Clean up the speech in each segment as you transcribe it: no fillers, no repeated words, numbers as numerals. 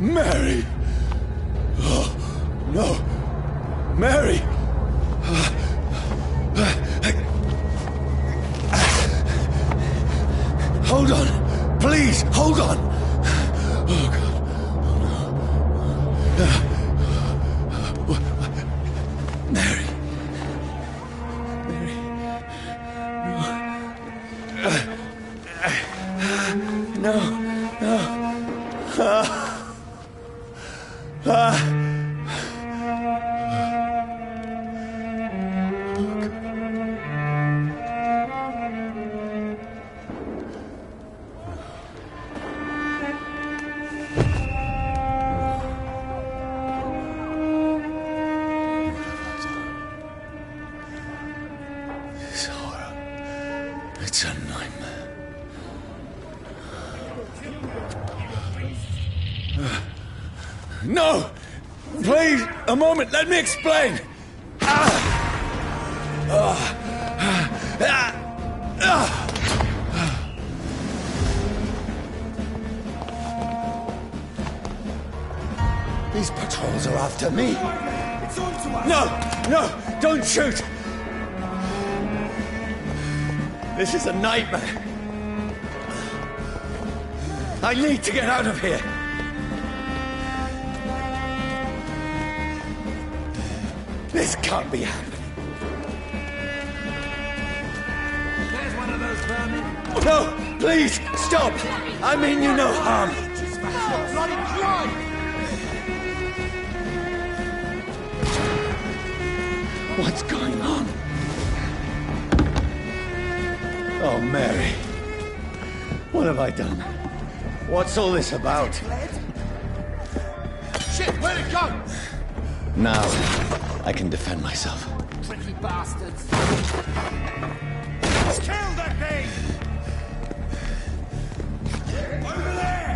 Mary! Oh, no! Mary! Hold on! Please, hold on! Oh, God. Oh, no. Mary. Mary. No. No. This horror. It's a nightmare. No! Please, a moment, let me explain! These patrols are after me. It's on to us. No! No! Don't shoot! This is a nightmare. I need to get out of here. This can't be happening. There's one of those vermin. No! Please! Stop! I mean you no harm. Bloody drive! What's going on? Oh, Mary. What have I done? What's all this about? Shit, where'd it go? Now, I can defend myself. Tricky bastards. Kill that thing! Over there!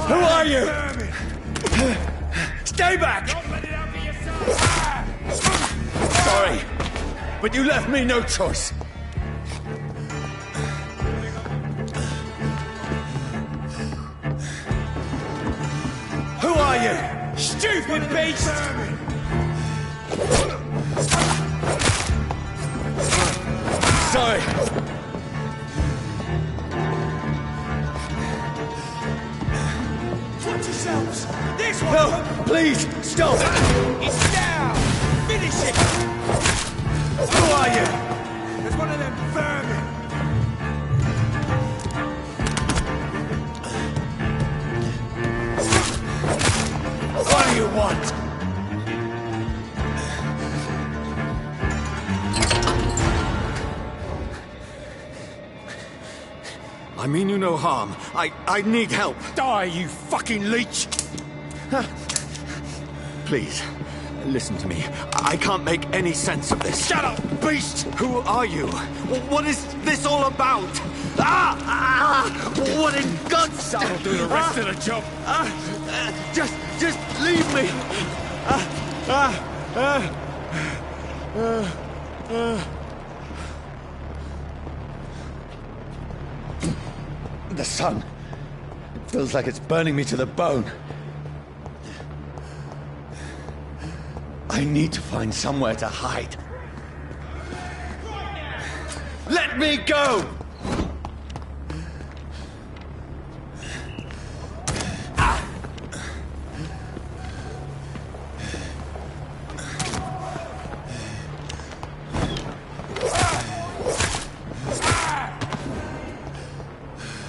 Who are you? Stay back! Don't let it out for yourself! Sorry, but you left me no choice. Who are you? Stupid beast! Sorry. Watch yourselves! This one! No, please, stop! It's down! Finish it! Who are you? There's one of them vermin! What do you want? I mean you no harm. I need help. Die, you fucking leech! Please, listen to me. I can't make any sense of this. Shut up, beast! Who are you? What is this all about? What in God's... That'll do the rest of the job. Just leave me. The sun. It feels like it's burning me to the bone. I need to find somewhere to hide. Let me go!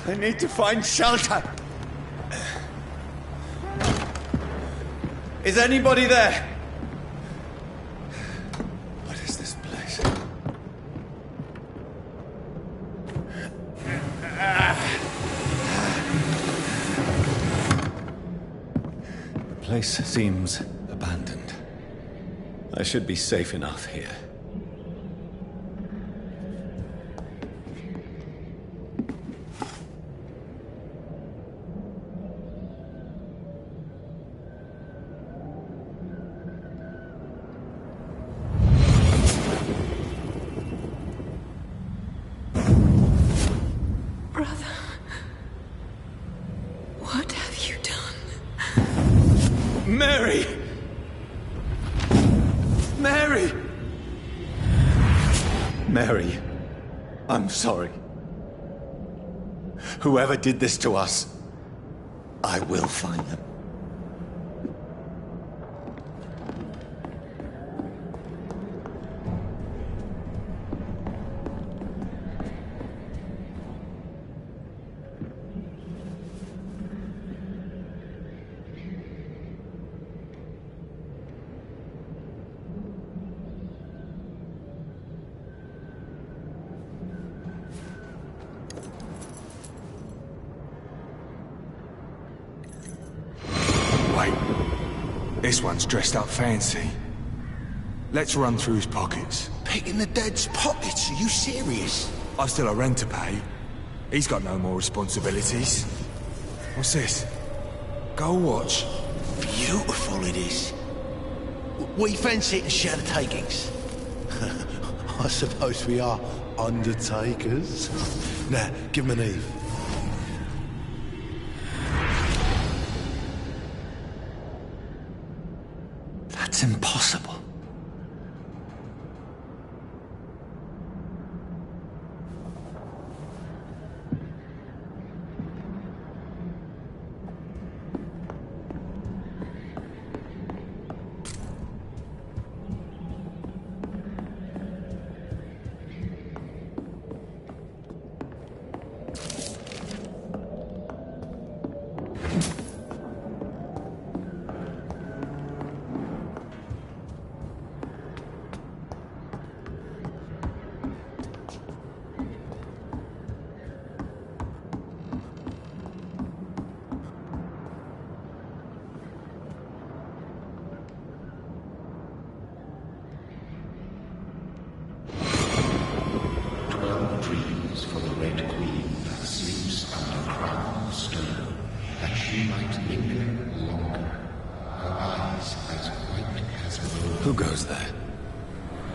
I need to find shelter. Is anybody there? What is this place? The place seems abandoned. I should be safe enough here. Brother, what have you done? Mary, I'm sorry. Whoever did this to us, I will find them. This one's dressed up fancy. Let's run through his pockets. Picking the dead's pockets? Are you serious? I've still a rent to pay. He's got no more responsibilities. What's this? Gold watch. Beautiful it is. We fancy it and share the takings. I suppose we are undertakers. Now, give him an Eve. That's impossible. For the Red Queen that sleeps under crown stone, that she might linger longer, her eyes as white as wool. Who goes there?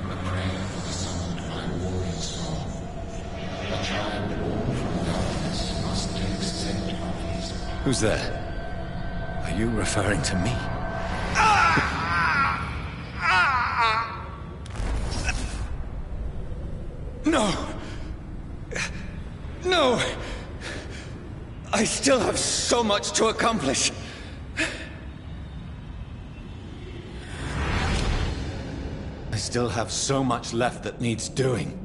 A prayer for the summoned by warrior song. A child born from darkness must take scent of his. Who's there? Are you referring to me? No! No! I still have so much to accomplish. I still have so much left that needs doing.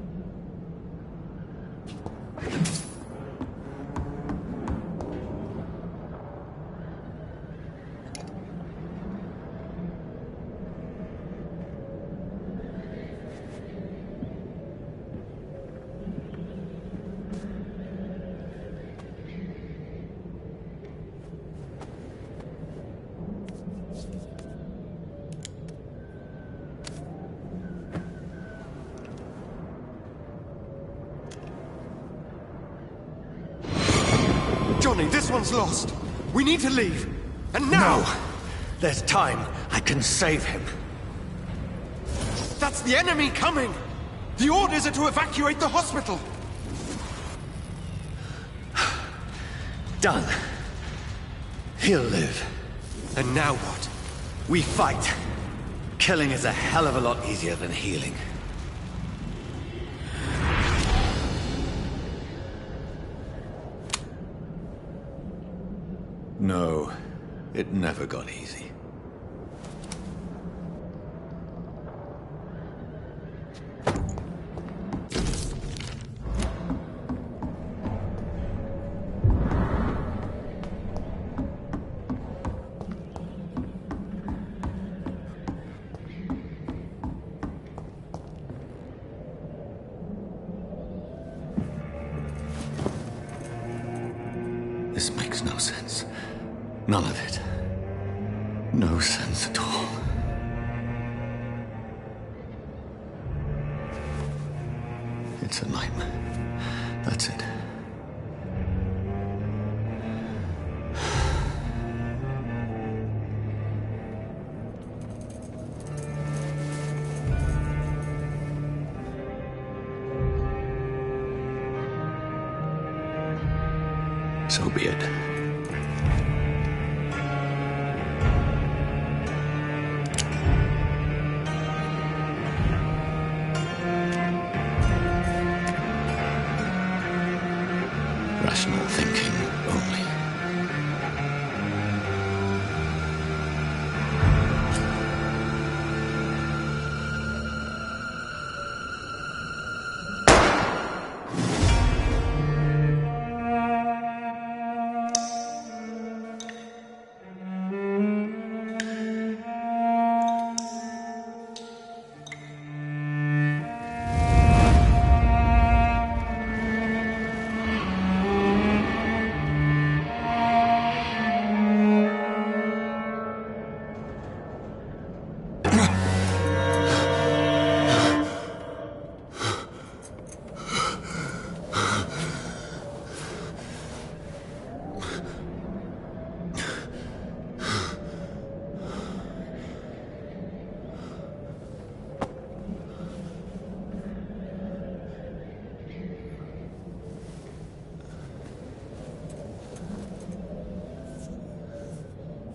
Johnny, this one's lost. We need to leave. And now! No! There's time. I can save him. That's the enemy coming! The orders are to evacuate the hospital! Done. He'll live. And now what? We fight. Killing is a hell of a lot easier than healing. No, it never got easy. This makes no sense. None of it. No sense at all. It's a nightmare. That's it. So be it. rational thinking only.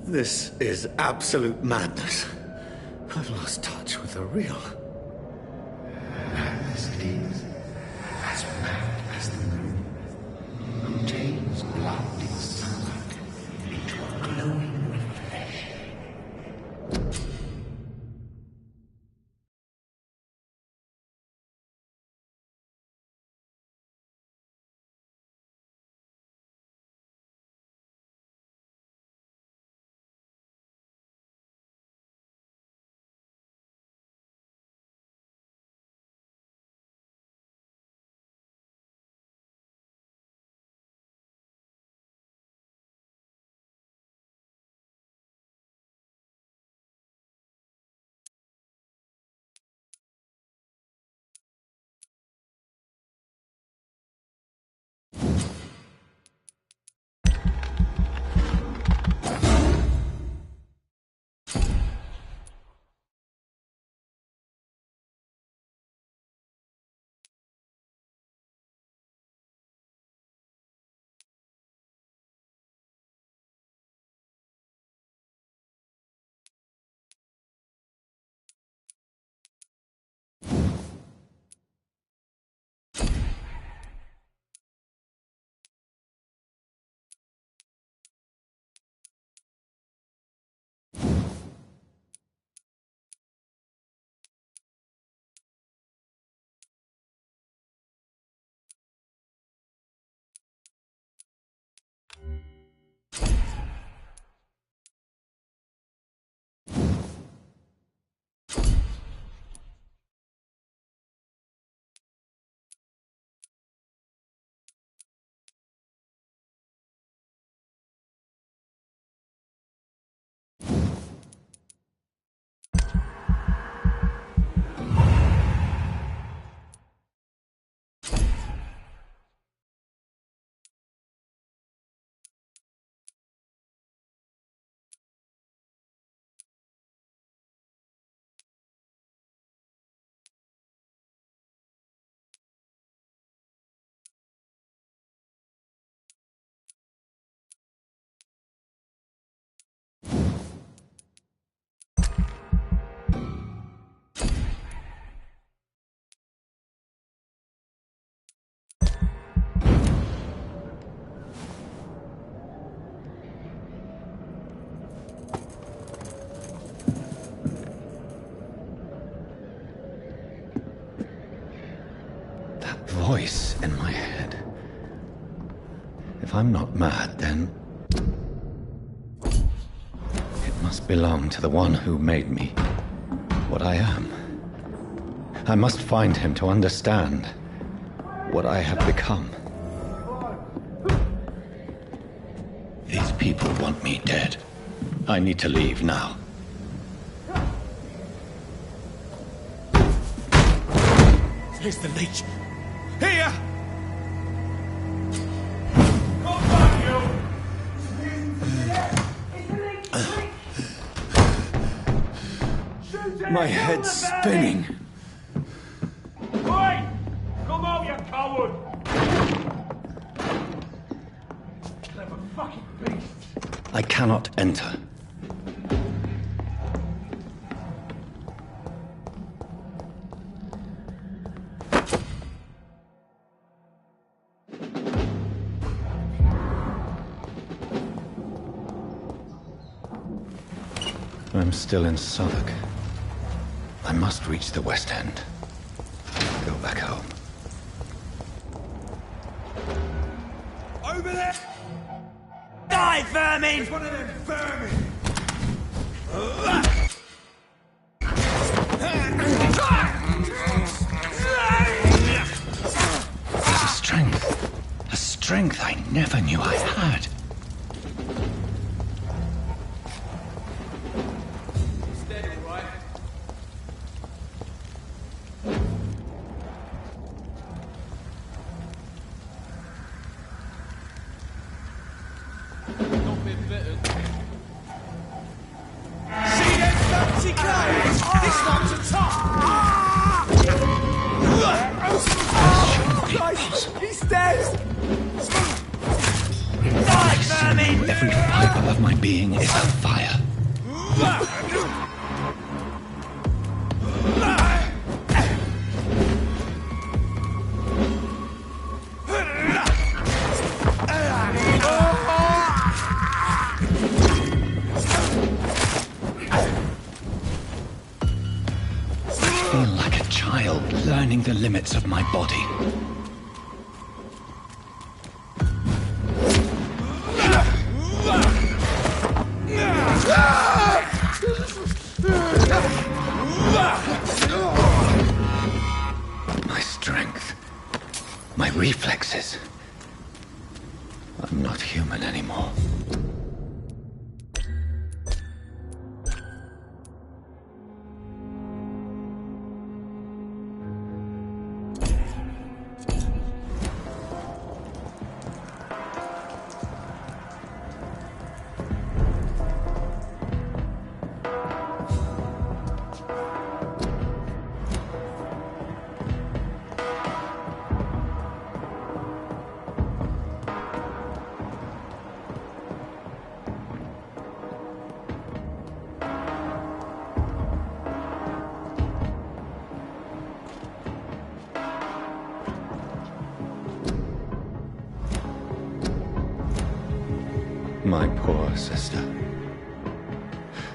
This is absolute madness. I've lost touch with the real. Madness it is, as mad as the moon, who turns blinding sunlight into a glowing reflection. Voice in my head. If I'm not mad, then it must belong to the one who made me what I am. I must find him to understand what I have become. These people want me dead. I need to leave now. Here's the leech. Here! My head's spinning. Oi! Come out, you coward! Clever fucking beast! I cannot enter. I'm still in Southwark. I must reach the West End. Go back home. Over there! Die, vermin! It's one of them vermin! There's a strength I never knew I had. Steady, right? Not been better. See them fancy clothes? This one's a top! He's dead! Die, vermin! Every fiber of my being is afire. I feel like a child learning the limits of my body. My strength, my reflexes. I'm not human anymore. My poor sister.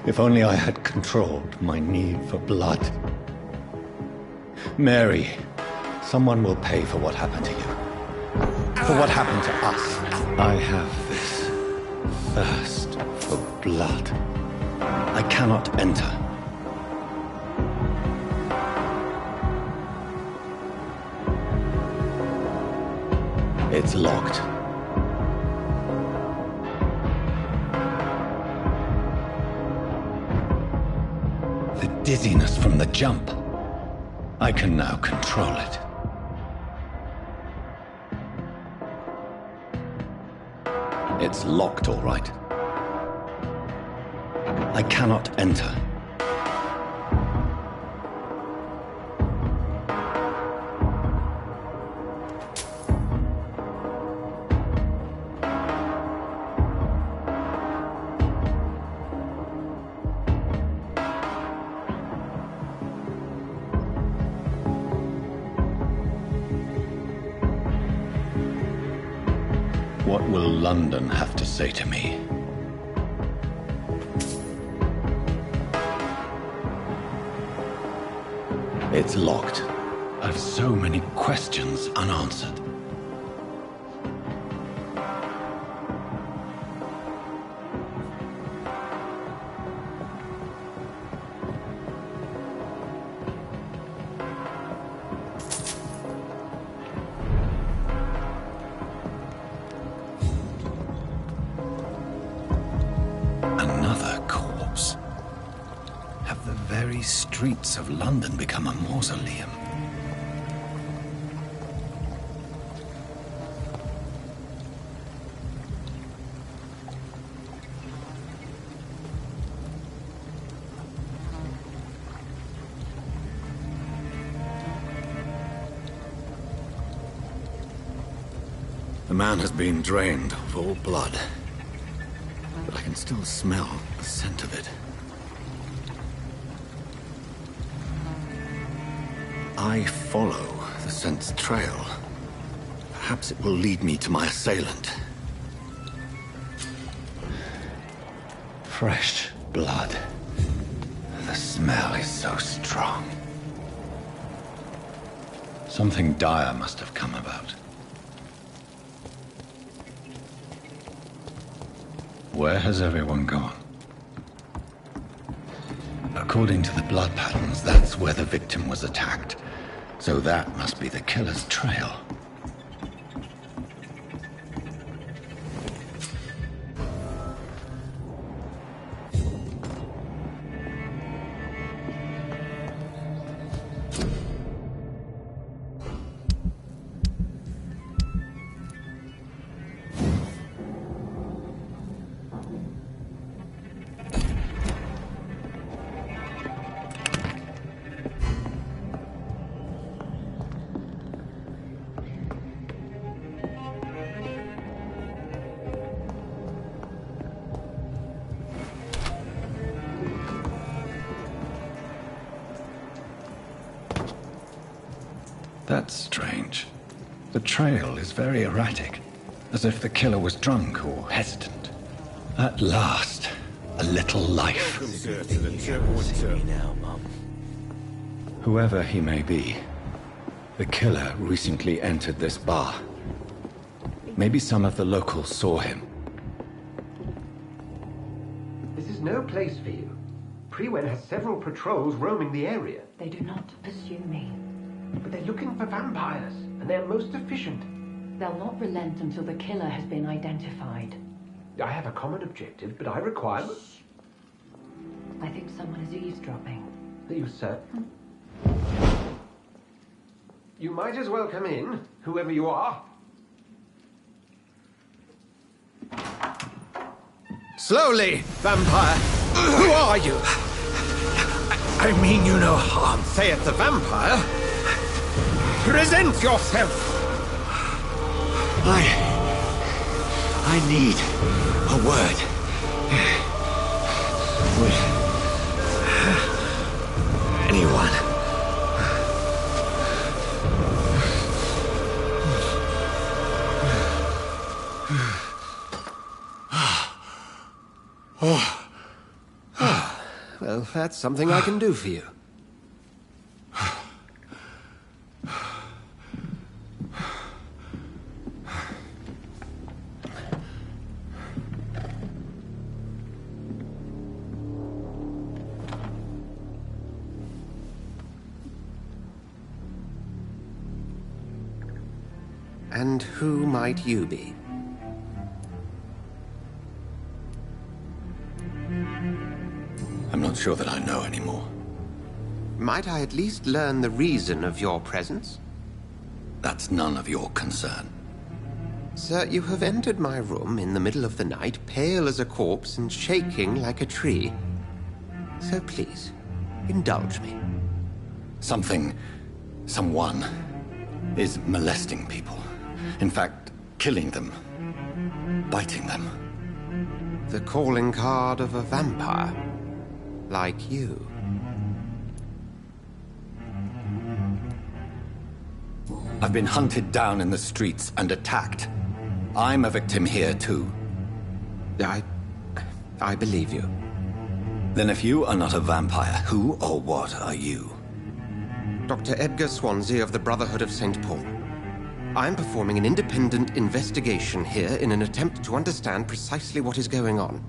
If only I had controlled my need for blood. Mary, someone will pay for what happened to you. For what happened to us. I have this thirst for blood. I cannot enter. It's locked. The dizziness from the jump. I can now control it. It's locked, all right. I cannot enter. What will London have to say to me? It's locked. I've so many questions unanswered. Another corpse. Have the very streets of London become a mausoleum? The man has been drained of all blood. But I can still smell the scent of it. I follow the scent's trail. Perhaps it will lead me to my assailant. Fresh blood. smell is so strong. Something dire must have come about. Where has everyone gone? According to the blood patterns, that's where the victim was attacked. So that must be the killer's trail. That's strange. The trail is very erratic, as if the killer was drunk or hesitant. At last, a little life. Whoever he may be, the killer recently entered this bar. Maybe some of the locals saw him. This is no place for you. Prewen has several patrols roaming the area. They do not pursue me. But they're looking for vampires, and they're most efficient. They'll not relent until the killer has been identified. I have a common objective, but I require... I think someone is eavesdropping. Are you certain? You might as well come in, whoever you are. Slowly, vampire! Who are you? I mean you no harm, saith the vampire. Present yourself! I need a word. Would anyone? Well, that's something I can do for you. And who might you be? I'm not sure that I know anymore. Might I at least learn the reason of your presence? That's none of your concern. Sir, you have entered my room in the middle of the night, pale as a corpse and shaking like a tree. So please, indulge me. Someone is molesting people. In fact, killing them. Biting them. The calling card of a vampire. Like you. I've been hunted down in the streets and attacked. I'm a victim here, too. I believe you. Then if you are not a vampire, who or what are you? Dr. Edgar Swansea of the Brotherhood of St. Paul. I'm performing an independent investigation here in an attempt to understand precisely what is going on.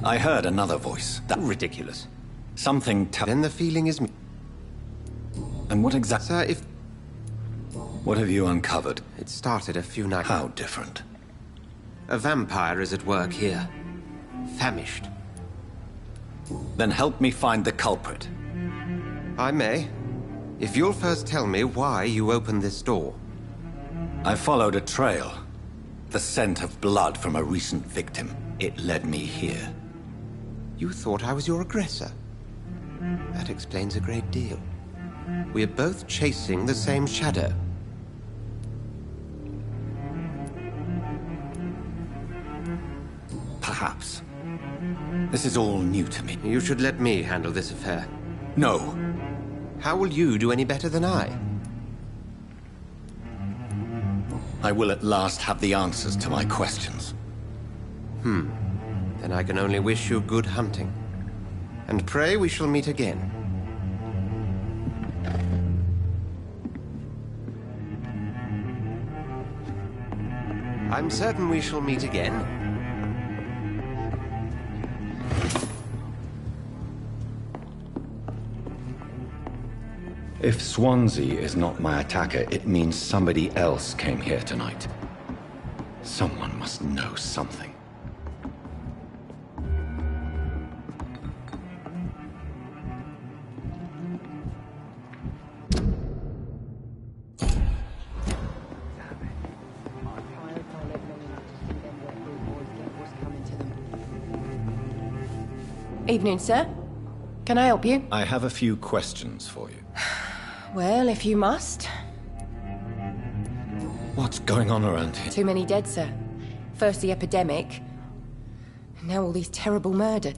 I heard another voice. That Ridiculous. something Then the feeling is me. And what exactly? Sir, if... What have you uncovered? It started a few nights... How different? A vampire is at work here. Famished. Then help me find the culprit. I may. If you'll first tell me why you opened this door. I followed a trail. The scent of blood from a recent victim. It led me here. You thought I was your aggressor? That explains a great deal. We're both chasing the same shadow. Perhaps. This is all new to me. You should let me handle this affair. No. How will you do any better than I? I will at last have the answers to my questions. Then I can only wish you good hunting. And pray we shall meet again. I'm certain we shall meet again. If Swansea is not my attacker, it means somebody else came here tonight. Someone must know something. Evening, sir. Can I help you? I have a few questions for you. Well, if you must. What's going on around here? Too many dead, sir. First the epidemic, and now all these terrible murders.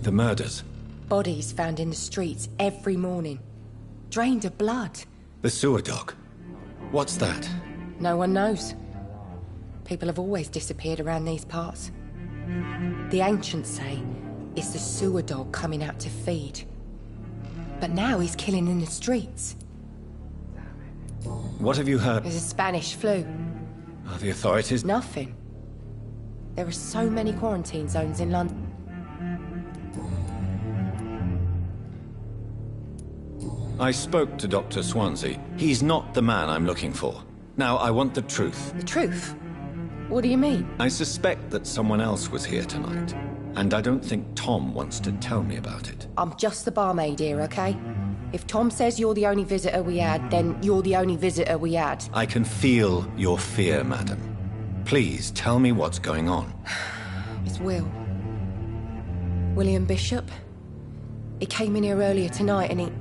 The murders? Bodies found in the streets every morning. Drained of blood. The sewer dog? What's that? No one knows. People have always disappeared around these parts. The ancients say it's the sewer dog coming out to feed. But now he's killing in the streets. What have you heard? There's a Spanish flu. Are the authorities? Nothing. There are so many quarantine zones in London. I spoke to Dr. Swansea. He's not the man I'm looking for. Now, I want the truth. The truth? What do you mean? I suspect that someone else was here tonight. And I don't think Tom wants to tell me about it. I'm just the barmaid here, okay? If Tom says you're the only visitor we had, then you're the only visitor we had. I can feel your fear, madam. Please, tell me what's going on. It's Will. William Bishop. He came in here earlier tonight and he...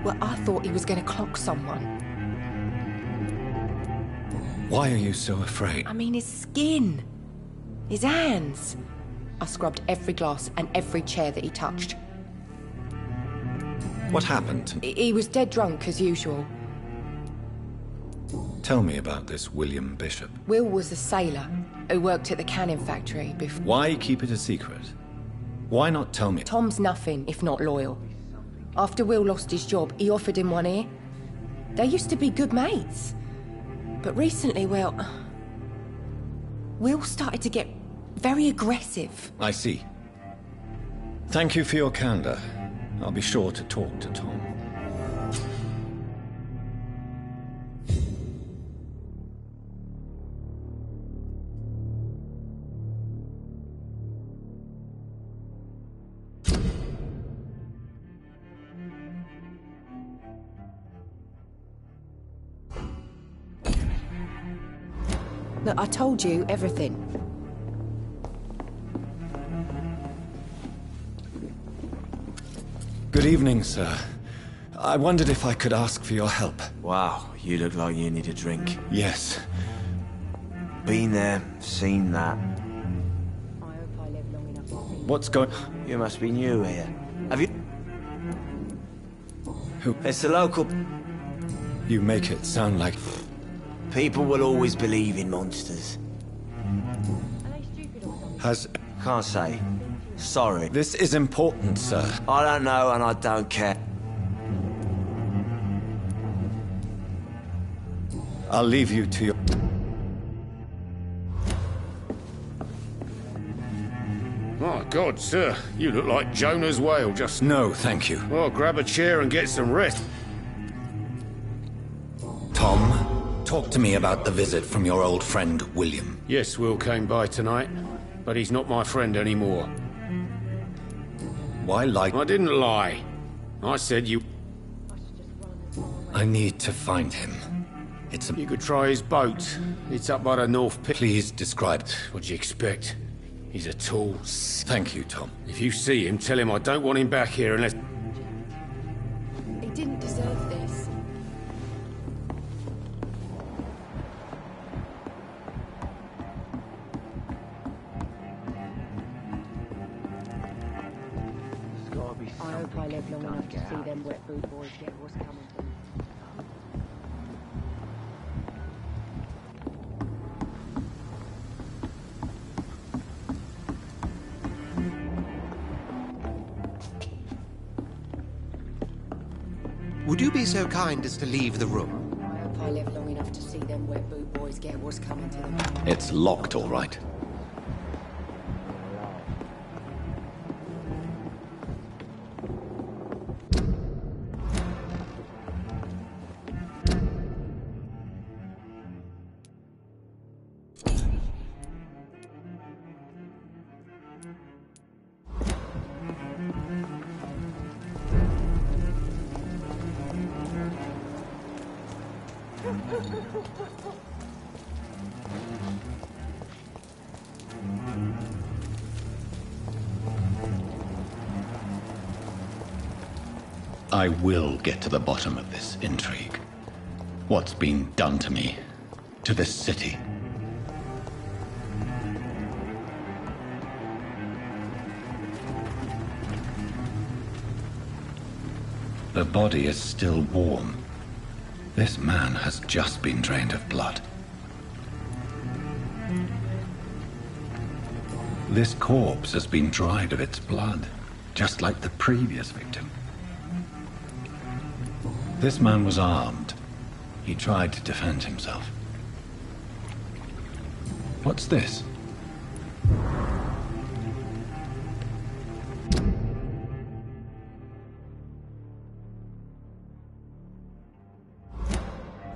Well, I thought he was going to clock someone. Why are you so afraid? I mean, his skin. His hands. I scrubbed every glass and every chair that he touched. What happened? He was dead drunk, as usual. Tell me about this William Bishop. Will was a sailor who worked at the cannon factory before... Why keep it a secret? Why not tell me? Tom's nothing if not loyal. After Will lost his job, he offered him one ear. They used to be good mates. But recently, well... Will started to get very aggressive. I see. Thank you for your candor. I'll be sure to talk to Tom. Look, I told you everything. Good evening, sir. I wondered if I could ask for your help. Wow, you look like you need a drink. Yes. Been there, seen that. What's going... You must be new here. Have you... Who... It's the local... You make it sound like... People will always believe in monsters. Has... Can't say. Sorry. This is important, sir. I don't know and I don't care. I'll leave you to your... My God, sir, you look like Jonah's whale just... No, thank you. Well, grab a chair and get some rest. Tom, talk to me about the visit from your old friend, William. Yes, Will came by tonight, but he's not my friend anymore. Why lie? I didn't lie. I said you... I need to find him. It's a... You could try his boat. It's up by the North Pit. Please describe it. What do you expect? He's a tall... Thank you, Tom. If you see him, tell him I don't want him back here unless... He didn't deserve this. I hope I live long enough to see them wet boot boys get what's coming to them. Would you be so kind as to leave the room? I hope I live long enough to see them wet boot boys get what's coming to them. It's locked, all right. I will get to the bottom of this intrigue. What's been done to me, to this city. The body is still warm. This man has just been drained of blood. This corpse has been dried of its blood, just like the previous victim. This man was armed. He tried to defend himself. What's this?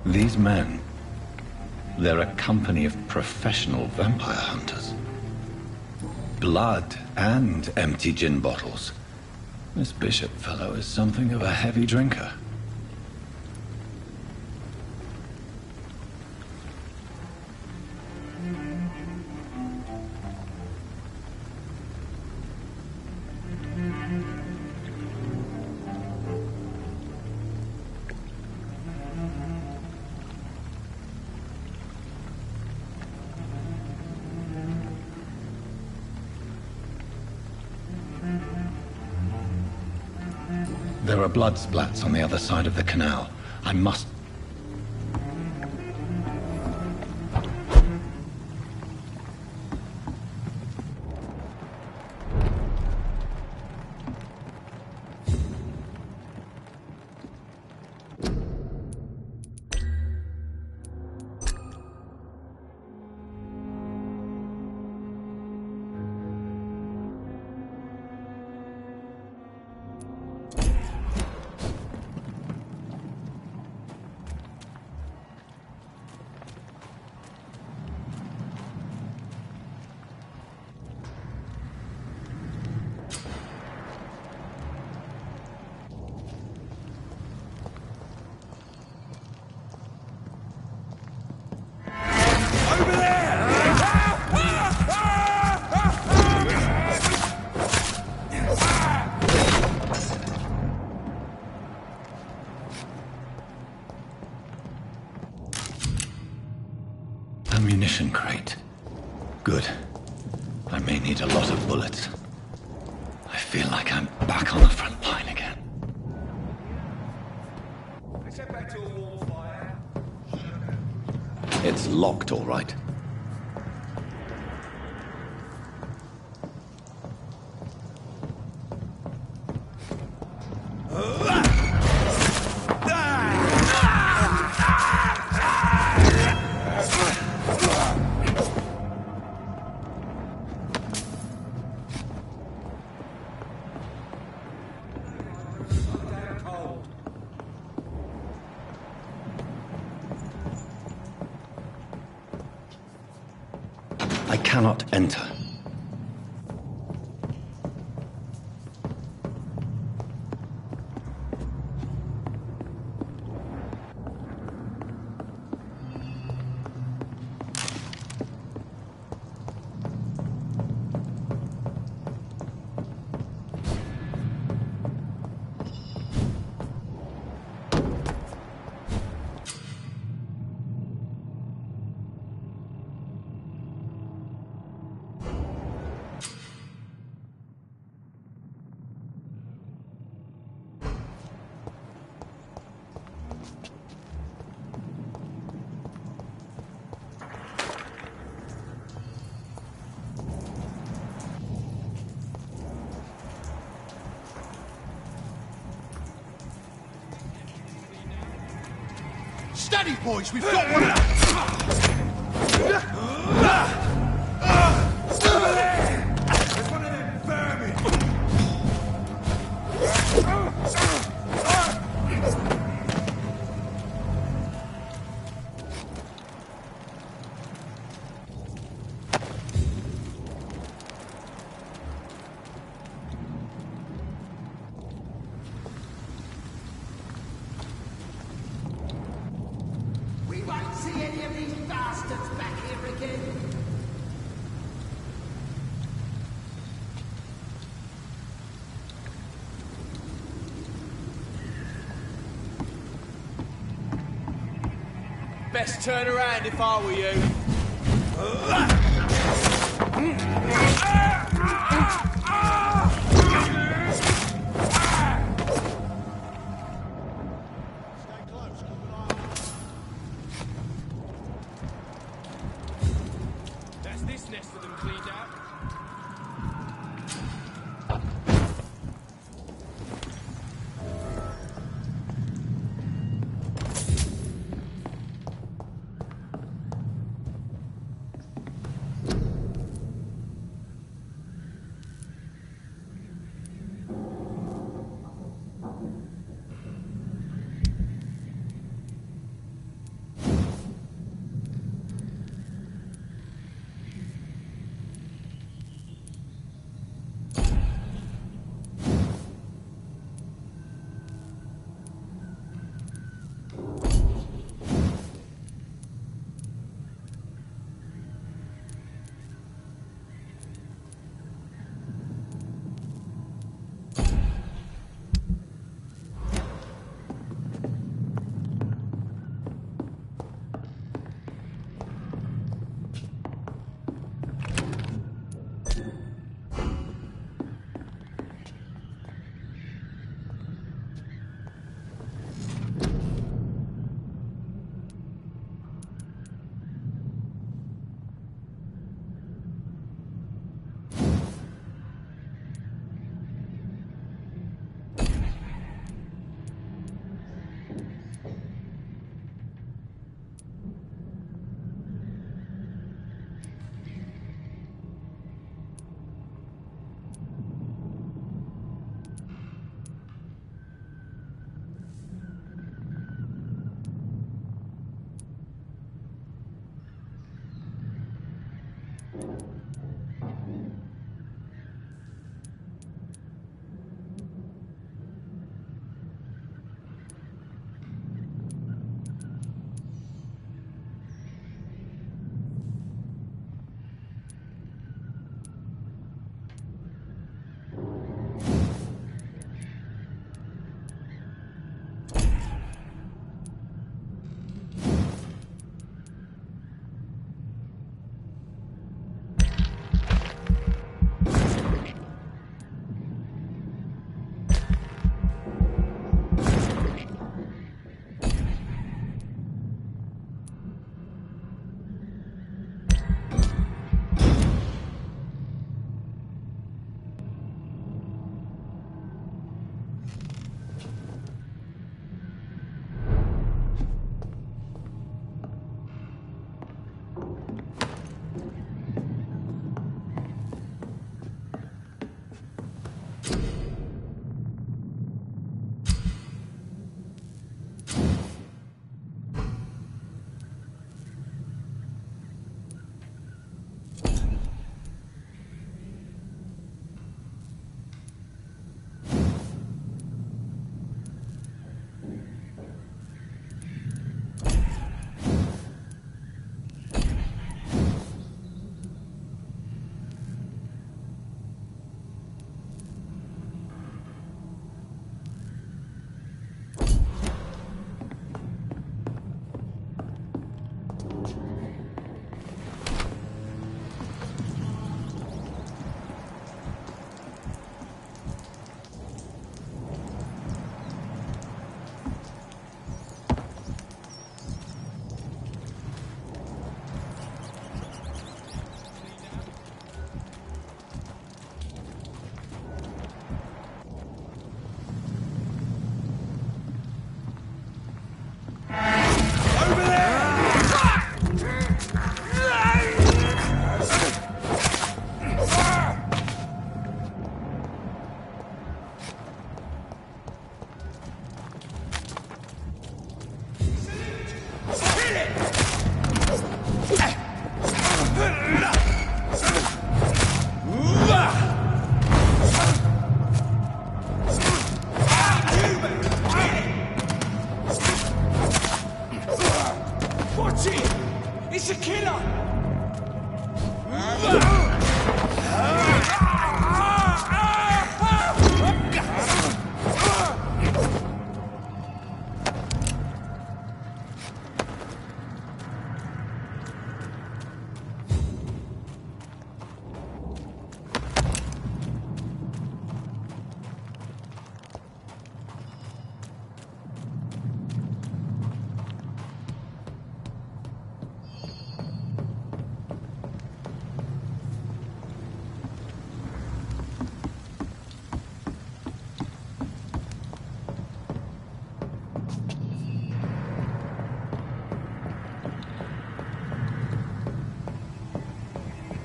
These men, they're a company of professional vampire hunters. Blood and empty gin bottles. This Bishop fellow is something of a heavy drinker. There are blood splats on the other side of the canal. I must... Ammunition crate. Good. I may need a lot of bullets. I feel like I'm back on the front line again. Let's head back to a warm fire. It's locked, all right. I cannot enter. ready, boys. We've got one. There's one of them vermin! We won't see any of these bastards back here again. Best turn around if I were you. That's this nest of them cleaned out.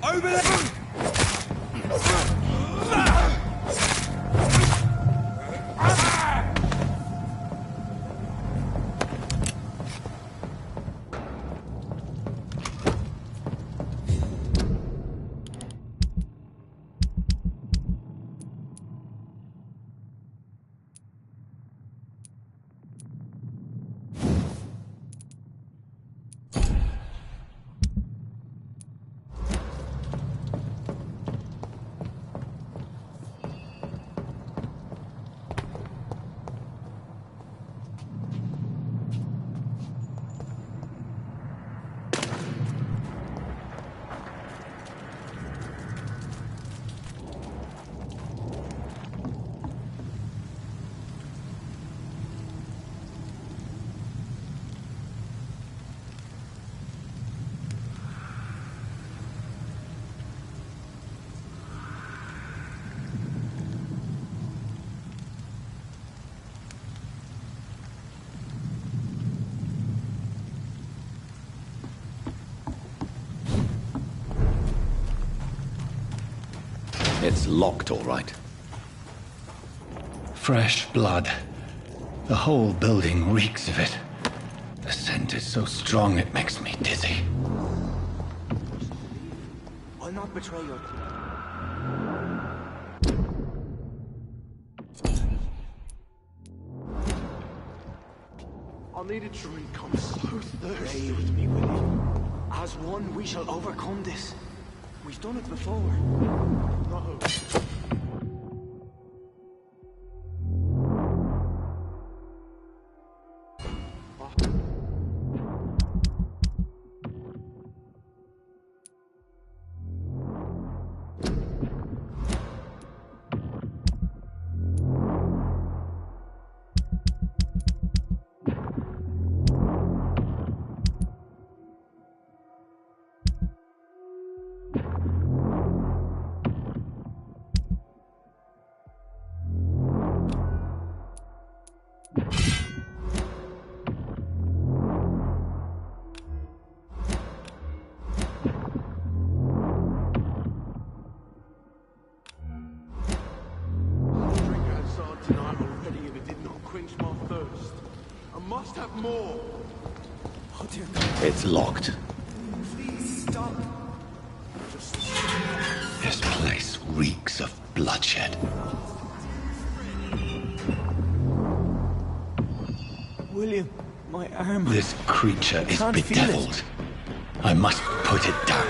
Over there! It's locked, all right. Fresh blood. The whole building reeks of it. The scent is so strong it makes me dizzy. I'll not betray your... I'll need a drink. I'm so thirsty. Pray with me, William. As one, we shall overcome this. We've done it before. No. It's locked. Please stop. This place reeks of bloodshed. William, my arm. This creature is can't feel bedeviled. it. I must put it down.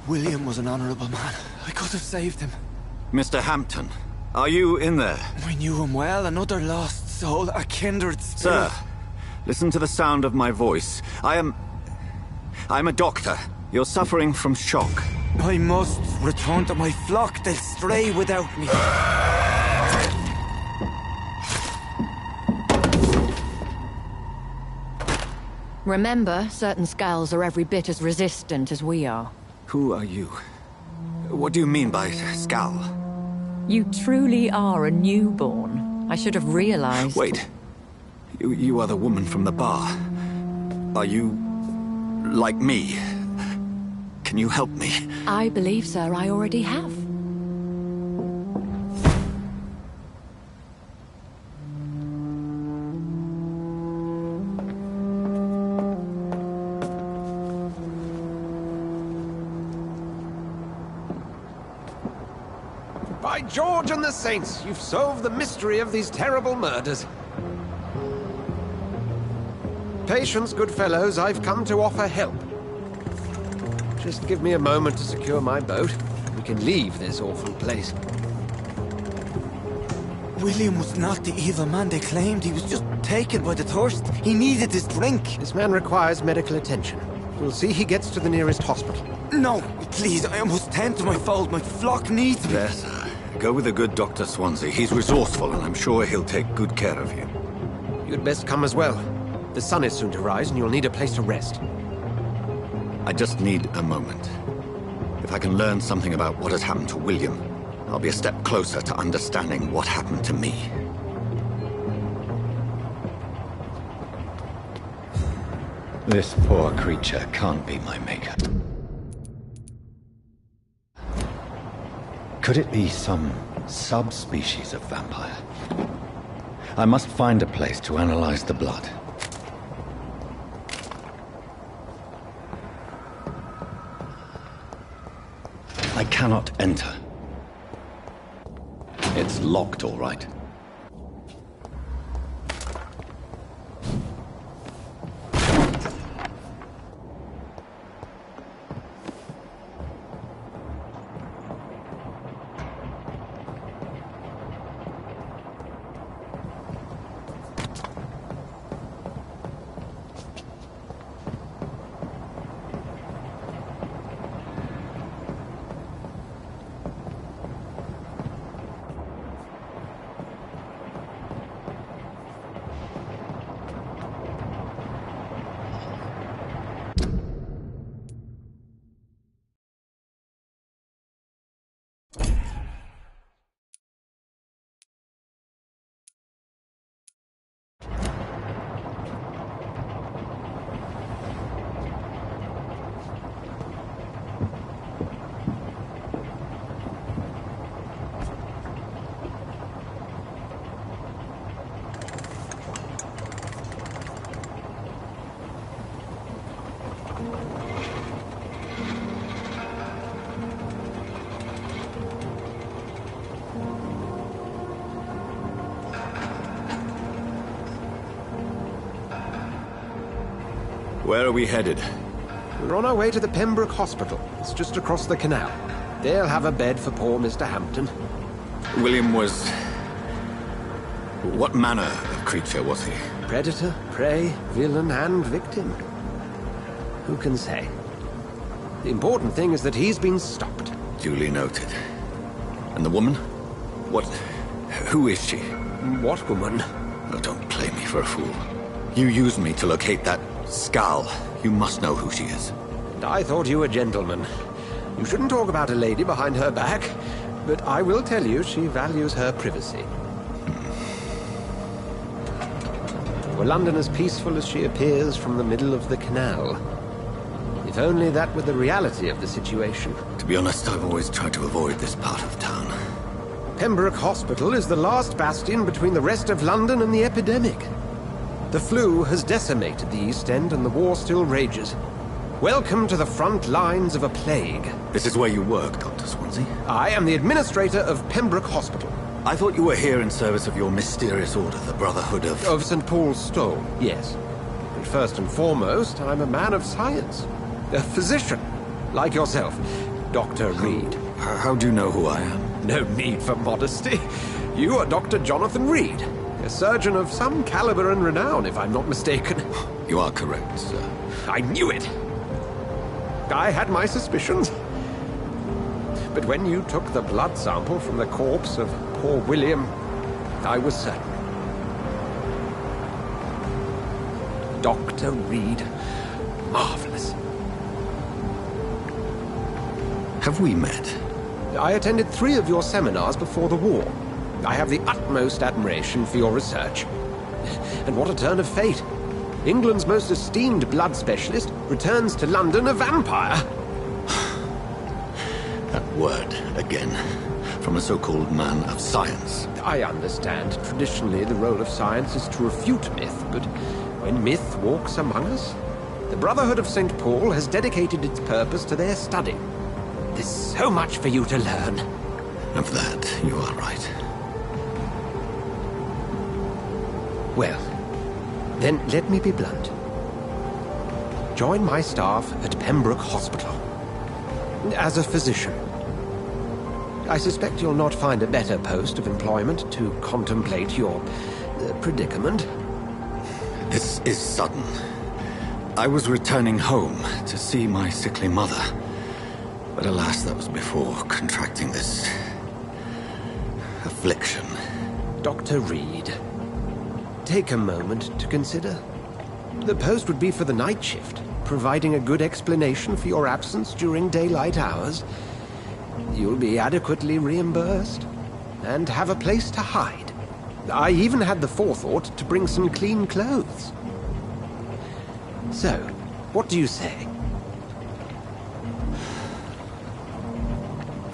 William was an honorable man. I could have saved him. Mr. Hampton, are you in there? I knew him well, another lost soul, a kindred spirit. Sir, listen to the sound of my voice. I'm a doctor. You're suffering from shock. I must return to my flock. They'll stray without me. Remember, certain skulls are every bit as resistant as we are. Who are you? What do you mean by skull? You truly are a newborn. I should have realized. Wait. You are the woman from the bar. Are you... like me? Can you help me? I believe, sir, I already have. By George and the Saints, you've solved the mystery of these terrible murders. Patience, good fellows, I've come to offer help. Just give me a moment to secure my boat. We can leave this awful place. William was not the evil man they claimed. He was just taken by the thirst. He needed this drink. This man requires medical attention. We'll see he gets to the nearest hospital. No, please, I must tend to my fold. My flock needs me. Yes, go with the good Dr. Swansea. He's resourceful, and I'm sure he'll take good care of you. You'd best come as well. The sun is soon to rise, and you'll need a place to rest. I just need a moment. If I can learn something about what has happened to William, I'll be a step closer to understanding what happened to me. This poor creature can't be my maker. Could it be some subspecies of vampire? I must find a place to analyze the blood. I cannot enter. It's locked, all right. Where are we headed? We're on our way to the Pembroke Hospital. It's just across the canal. They'll have a bed for poor Mr. Hampton. William was... what manner of creature was he? Predator, prey, villain, and victim. Who can say? The important thing is that he's been stopped. Duly noted. And the woman? What... who is she? What woman? Oh, don't play me for a fool. You used me to locate that skull. You must know who she is. And I thought you a gentleman. You shouldn't talk about a lady behind her back, but I will tell you she values her privacy. Were London as peaceful as she appears from the middle of the canal? If only that were the reality of the situation. To be honest, I've always tried to avoid this part of town. Pembroke Hospital is the last bastion between the rest of London and the epidemic. The flu has decimated the East End and the war still rages. Welcome to the front lines of a plague. This is where you work, Dr. Swansea? I am the administrator of Pembroke Hospital. I thought you were here in service of your mysterious order, the Brotherhood of... Of St. Paul's Stole, yes. But first and foremost, I'm a man of science. A physician, like yourself, Dr. Reed. How do you know who I am? No need for modesty. You are Dr. Jonathan Reed. A surgeon of some caliber and renown, if I'm not mistaken. You are correct, sir. I knew it! I had my suspicions. But when you took the blood sample from the corpse of poor William, I was certain. Dr. Reed. Marvelous. Have we met? I attended 3 of your seminars before the war. I have the utmost admiration for your research. And what a turn of fate. England's most esteemed blood specialist, returns to London a vampire. That word, again. From a so-called man of science. I understand. Traditionally, the role of science is to refute myth, but when myth walks among us, the Brotherhood of St. Paul has dedicated its purpose to their study. There's so much for you to learn. Of that, you are right. Well, then let me be blunt. Join my staff at Pembroke Hospital. As a physician. I suspect you'll not find a better post of employment to contemplate your predicament. This is sudden. I was returning home to see my sickly mother. But alas, that was before contracting this affliction. Dr. Reed, take a moment to consider. The post would be for the night shift, providing a good explanation for your absence during daylight hours. You'll be adequately reimbursed, and have a place to hide. I even had the forethought to bring some clean clothes. So, what do you say?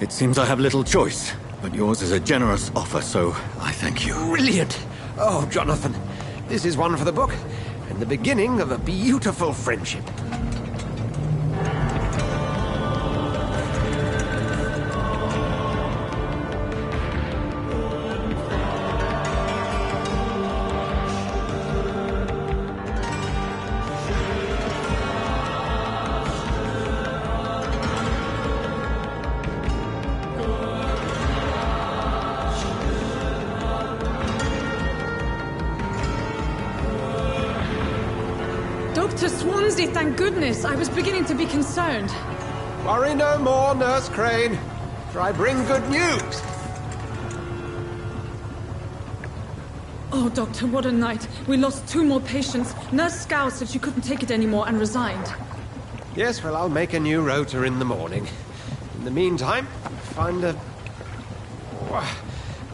It seems I have little choice, but yours is a generous offer, so I thank you. Brilliant! Oh, Jonathan, this is one for the book, and the beginning of a beautiful friendship. Dr. Swansea, thank goodness. I was beginning to be concerned. Worry no more, Nurse Crane, for I bring good news. Oh, Doctor, what a night. We lost 2 more patients. Nurse Scow said she couldn't take it anymore and resigned. Yes, well, I'll make a new rota in the morning. In the meantime, find a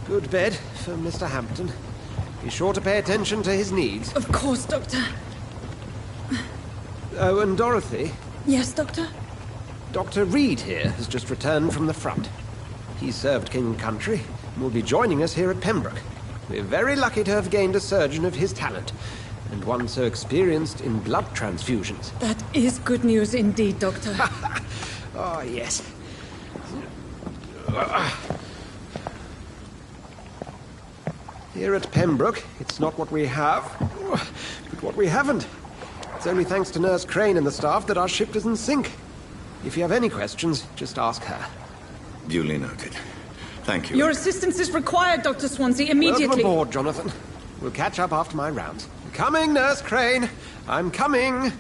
good bed for Mr. Hampton. Be sure to pay attention to his needs. Of course, Doctor. Oh, and Dorothy? Yes, Doctor? Dr. Reed here has just returned from the front. He served King Country and will be joining us here at Pembroke. We're very lucky to have gained a surgeon of his talent, and one so experienced in blood transfusions. That is good news indeed, Doctor. Oh, yes. Here at Pembroke, it's not what we have, but what we haven't. It's only thanks to Nurse Crane and the staff that our ship doesn't sink. If you have any questions, just ask her. Duly noted. Thank you. Your assistance is required, Dr. Swansea, immediately. Welcome aboard, Jonathan. We'll catch up after my rounds. Coming, Nurse Crane. I'm coming.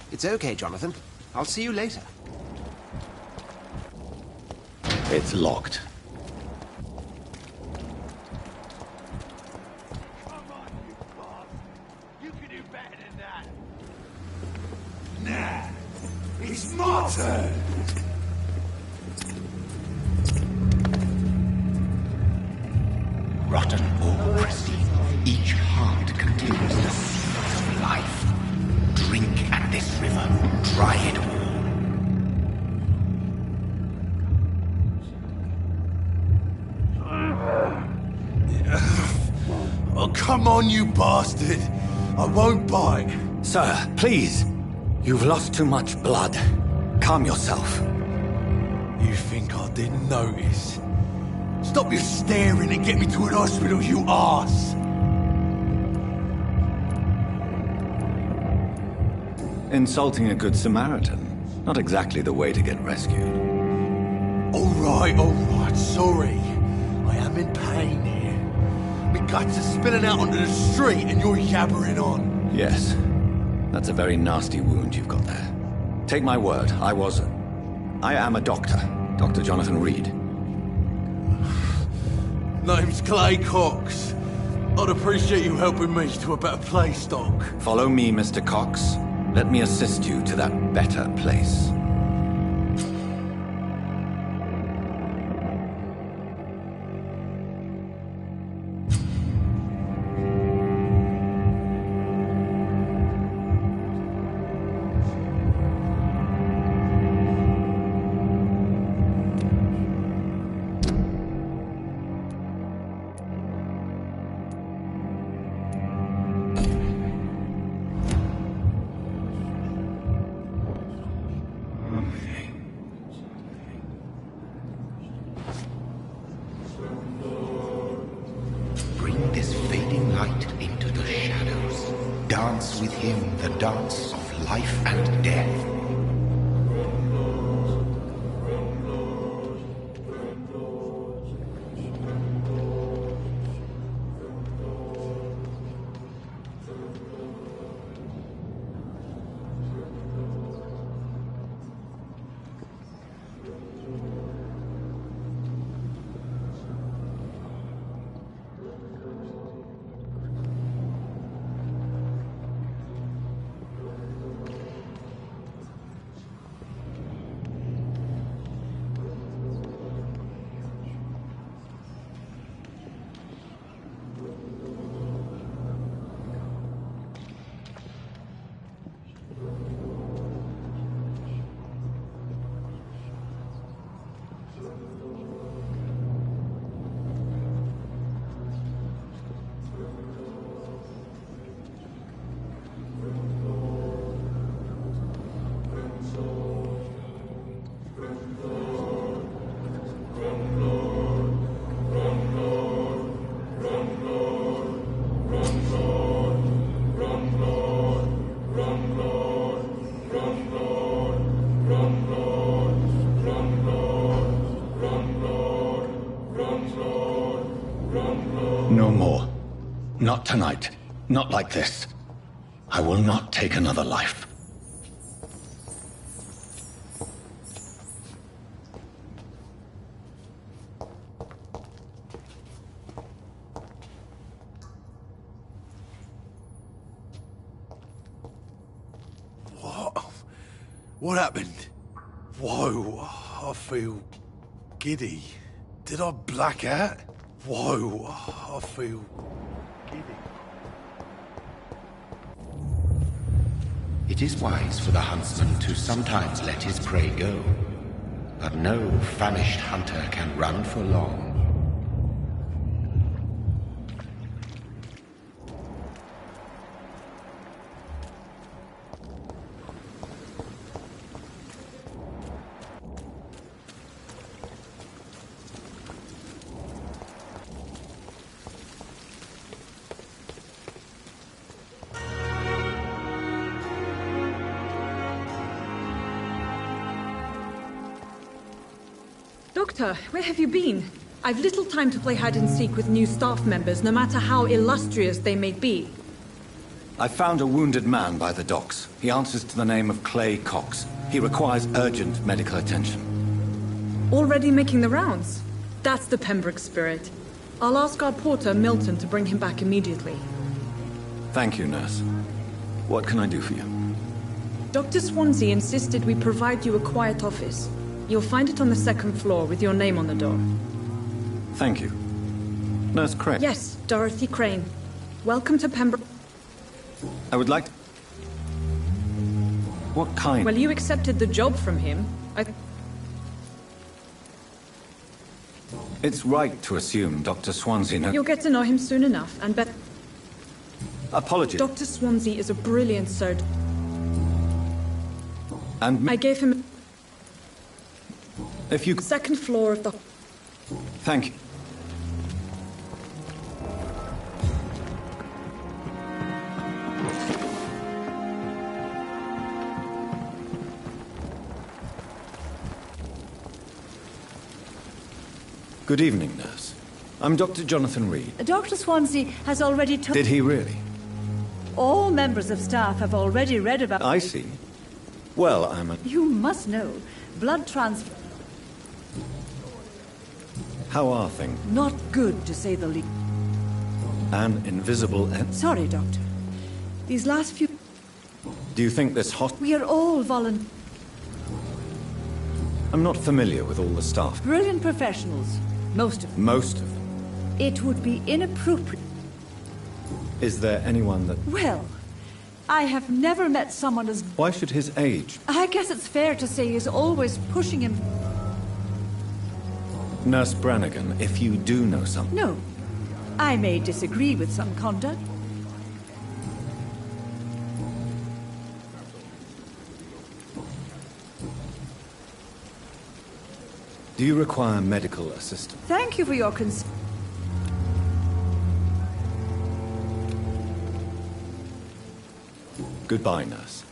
It's okay, Jonathan. I'll see you later. It's locked. You can do better than that. Nah, it's my turn. Rotten or pristine, each heart contains the seeds of life. Drink at this river, dry it all. Oh, come on, you bastard. I won't bite. Sir, please. You've lost too much blood. Calm yourself. You think I didn't notice? Stop your staring and get me to an hospital, you arse! Insulting a good Samaritan. Not exactly the way to get rescued. All right, sorry. I am in pain here. My Guts are spilling out onto the street and you're yabbering on. Yes. That's a very nasty wound you've got there. Take my word, I am a doctor. Dr. Jonathan Reed. Name's Clay Cox. I'd appreciate you helping me to a better place, Doc. Follow me, Mr. Cox. Let me assist you to that better place. Bring this fading light into the shadows. Dance with him the dance of life and death. No more. Not tonight. Not like this. I will not take another life. What happened? Whoa, I feel giddy. Did I black out? Whoa, I feel giddy. It is wise for the huntsman to sometimes let his prey go, but no famished hunter can run for long. Doctor, where have you been? I've little time to play hide and seek with new staff members, no matter how illustrious they may be. I found a wounded man by the docks. He answers to the name of Clay Cox. He requires urgent medical attention. Already making the rounds? That's the Pembroke spirit. I'll ask our porter, Milton, to bring him back immediately. Thank you, nurse. What can I do for you? Dr. Swansea insisted we provide you a quiet office. You'll find it on the second floor with your name on the door. Thank you. Nurse Crane? Yes, Dorothy Crane. Welcome to Pembroke. I would like to... What kind? Well, you accepted the job from him. It's right to assume Dr. Swansea knows... You'll get to know him soon enough, and bet... Apologies. Dr. Swansea is a brilliant surgeon. And... I gave him... If you... Second floor of the... Thank you. Good evening, nurse. I'm Dr. Jonathan Reed. Dr. Swansea has already told... Did he really? All members of staff have already read about... I see. Well, I'm a... You must know. Blood transfer... How are things? Not good, to say the least. An invisible end? Sorry, Doctor. These last few... Do you think this hot... We are all volunteers. I'm not familiar with all the staff. Brilliant professionals. Most of them. Most of them. It would be inappropriate. Is there anyone that... Well, I have never met someone as... Why should his age... I guess it's fair to say he's always pushing him... Nurse Brannigan, if you do know something... No. I may disagree with some conduct. Do you require medical assistance? Thank you for your concern. Goodbye, nurse.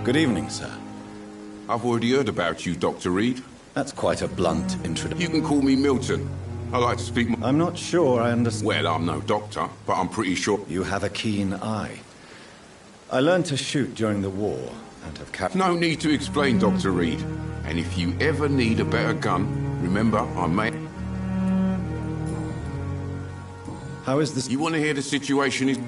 Good evening, sir. I've already heard about you, Dr. Reed. That's quite a blunt introduction. You can call me Milton. I like to speak... I'm not sure I understand. Well, I'm no doctor, but I'm pretty sure... You have a keen eye. I learned to shoot during the war and have captured... No need to explain, Dr. Reed. And if you ever need a better gun, remember, I may... How is this... You want to hear the situation is...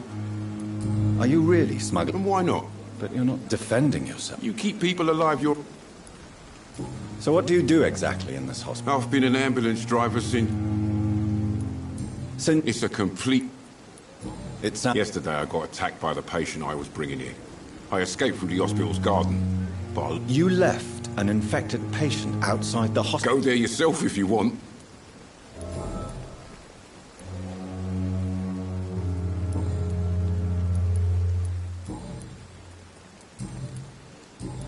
Are you really smuggling? And why not? But you're not defending yourself. You keep people alive, you're... So what do you do exactly in this hospital? I've been an ambulance driver since... It's a complete... It's not... Yesterday I got attacked by the patient I was bringing in. I escaped through the hospital's garden, but... You left an infected patient outside the hospital? Go there yourself if you want.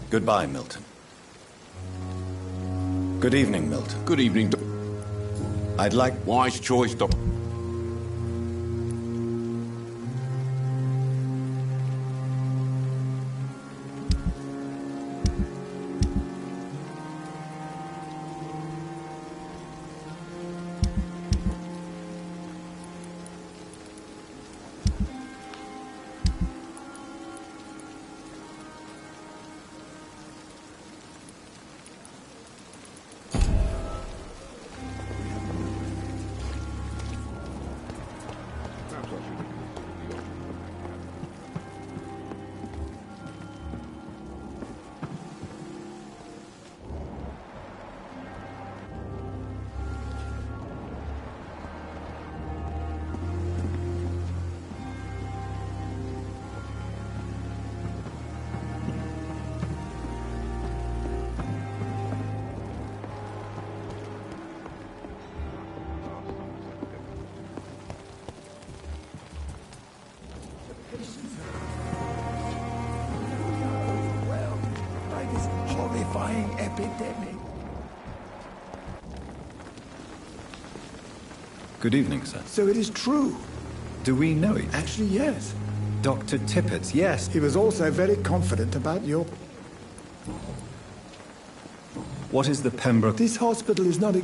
Goodbye, Milton. Good evening, Milton. Good evening, Doc. I'd like... Wise choice, Doc. Epidemic. Good evening, sir. So it is true. Do we know it? Actually, yes. Dr. Tippett, yes. He was also very confident about your... What is the Pembroke... This hospital is not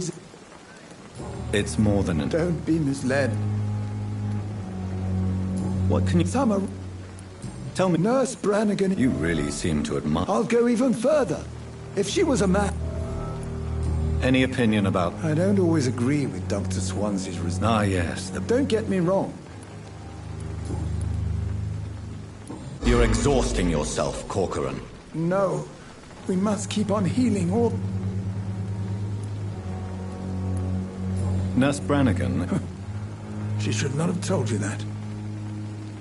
It's more than an... Don't be misled. What can you... Summer... Tell me... Nurse Brannigan... You really seem to admire... I'll go even further. If she was a man... Any opinion about... I don't always agree with Dr. Swansea's result. Ah, yes. Don't get me wrong. You're exhausting yourself, Corcoran. No. We must keep on healing all... Nurse Brannigan... She should not have told you that.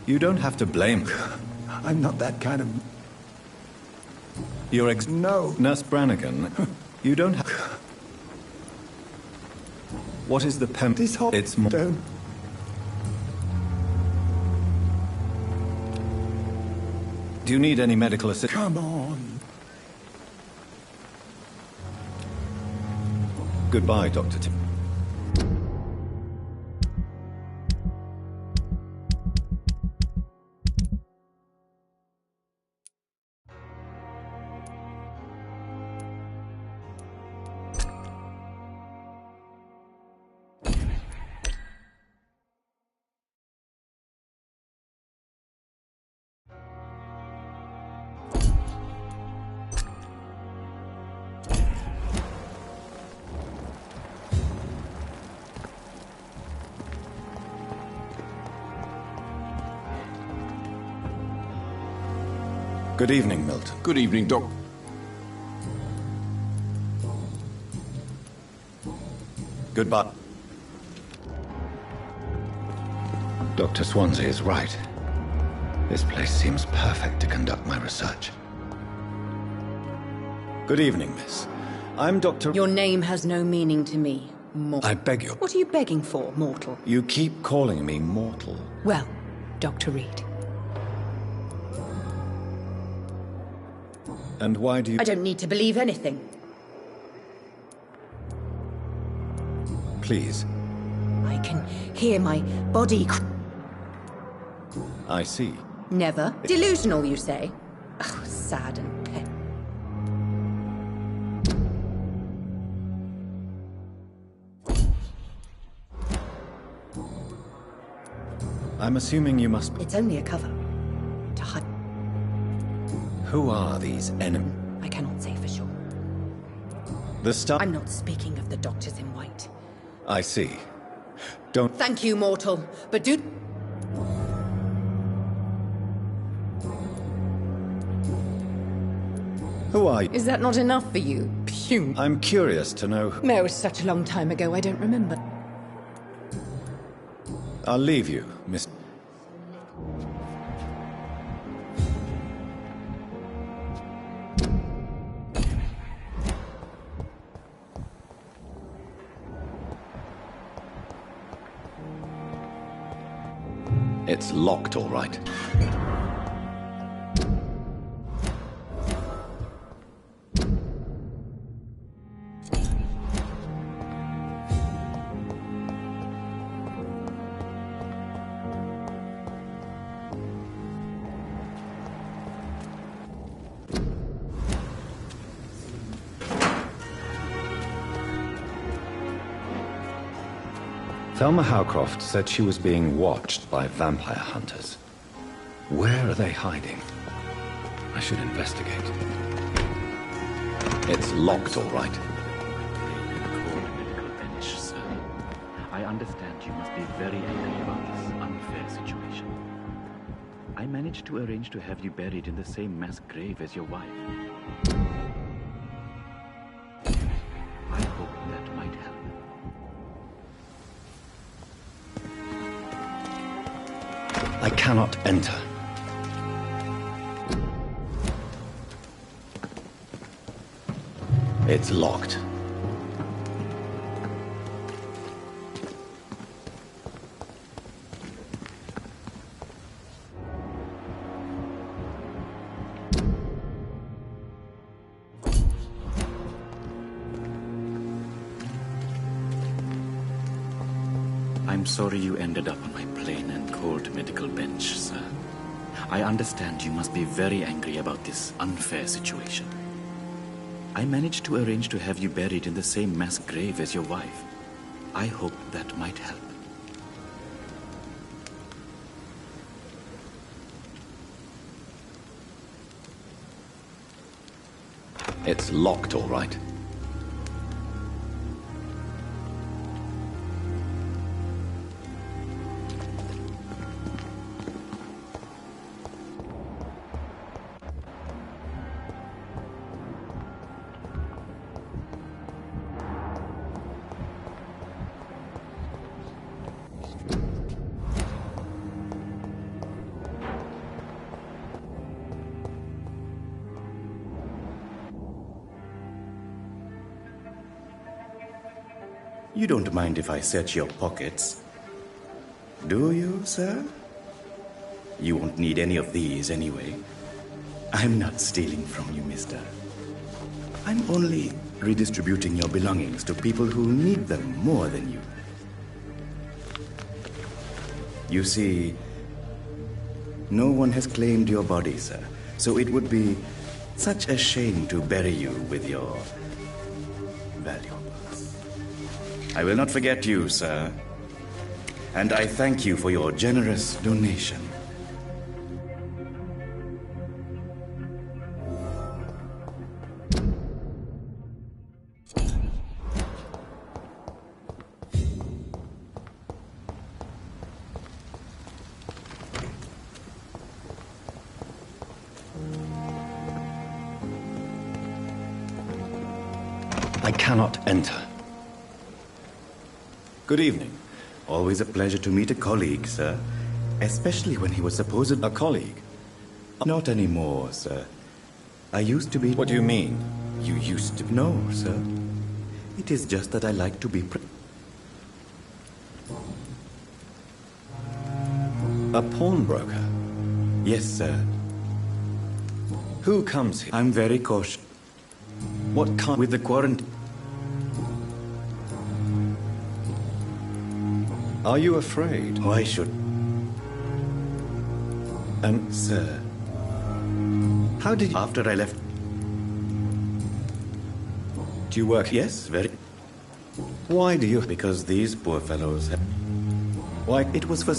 You don't have to blame her. I'm not that kind of... You're No. Nurse Brannigan, you don't have... What is the This whole... It's more... Don't... Do you need any medical assistance? Come on. Goodbye, Dr. Tim. Good evening, Milton. Good evening, Doc. Goodbye. Dr. Swansea is right. This place seems perfect to conduct my research. Good evening, miss. I'm Dr. Your name has no meaning to me, mortal. I beg you. What are you begging for, mortal? You keep calling me mortal. Well, Dr. Reed. And why do you... I don't need to believe anything. Please. I can hear my body... I see. Never. Delusional, you say? Oh, sad and pet. I'm assuming you must... It's only a cover. To hide... Who are these enemies? I cannot say for sure. The stuff... I'm not speaking of the doctors in white. I see. Don't... Thank you, mortal, but do... Who are you? Is that not enough for you? Pew. I'm curious to know... It was such a long time ago, I don't remember. I'll leave you, Miss... It's locked, all right. Thelma Howcroft said she was being watched by vampire hunters. Where are they hiding? I should investigate. It's locked, all right. I understand you must be very angry about this unfair situation. I managed to arrange to have you buried in the same mass grave as your wife. I hope that might help. I cannot enter. It's locked. I'm sorry you ended up on my plain and cold medical bench, sir. I understand you must be very angry about this unfair situation. I managed to arrange to have you buried in the same mass grave as your wife. I hope that might help. It's locked, all right. You don't mind if I search your pockets, do you, sir? You won't need any of these anyway. I'm not stealing from you, mister. I'm only redistributing your belongings to people who need them more than you. You see, no one has claimed your body, sir, so it would be such a shame to bury you with your valuables. I will not forget you, sir, and I thank you for your generous donation. I cannot enter. Good evening. Always a pleasure to meet a colleague, sir. Especially when he was supposed... A colleague? Not anymore, sir. I used to be... What do you mean, you used to be? No, sir. It is just that I like to be... A pawnbroker? Yes, sir. Who comes here? I'm very cautious. What kind? With the quarantine... Are you afraid? Why should... And... Sir... How did you... After I left... Do you work... Yes, very... Why do you... Because these poor fellows have... Why? It was for